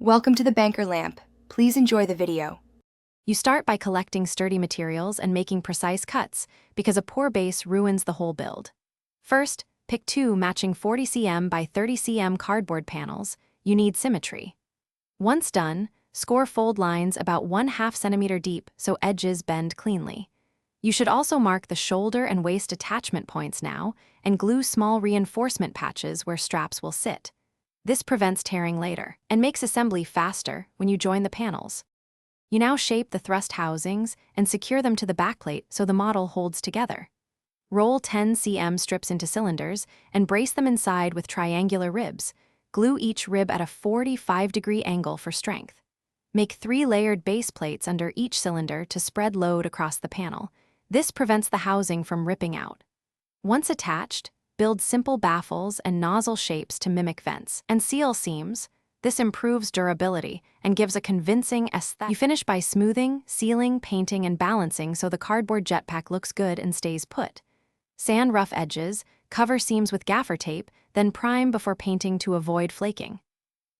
Welcome to the Banker Lamp. Please enjoy the video. You start by collecting sturdy materials and making precise cuts, because a poor base ruins the whole build. First, pick 2 matching 40 cm by 30 cm cardboard panels. You need symmetry. Once done, score fold lines about 1/2 centimeter deep so edges bend cleanly. You should also mark the shoulder and waist attachment points now and glue small reinforcement patches where straps will sit. This prevents tearing later and makes assembly faster when you join the panels. You now shape the thrust housings and secure them to the backplate so the model holds together. Roll 10 cm strips into cylinders and brace them inside with triangular ribs. Glue each rib at a 45-degree angle for strength. Make 3 layered base plates under each cylinder to spread load across the panel. This prevents the housing from ripping out. Once attached, build simple baffles and nozzle shapes to mimic vents and seal seams. This improves durability and gives a convincing aesthetic. You finish by smoothing, sealing, painting, and balancing so the cardboard jetpack looks good and stays put. Sand rough edges, cover seams with gaffer tape, then prime before painting to avoid flaking.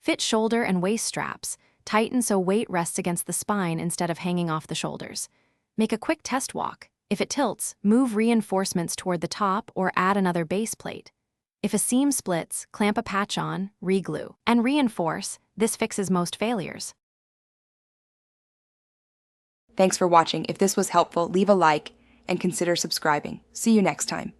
Fit shoulder and waist straps. Tighten so weight rests against the spine instead of hanging off the shoulders. Make a quick test walk. If it tilts, move reinforcements toward the top or add another base plate. If a seam splits, clamp a patch on, re-glue, and reinforce. This fixes most failures. Thanks for watching. If this was helpful, leave a like and consider subscribing. See you next time.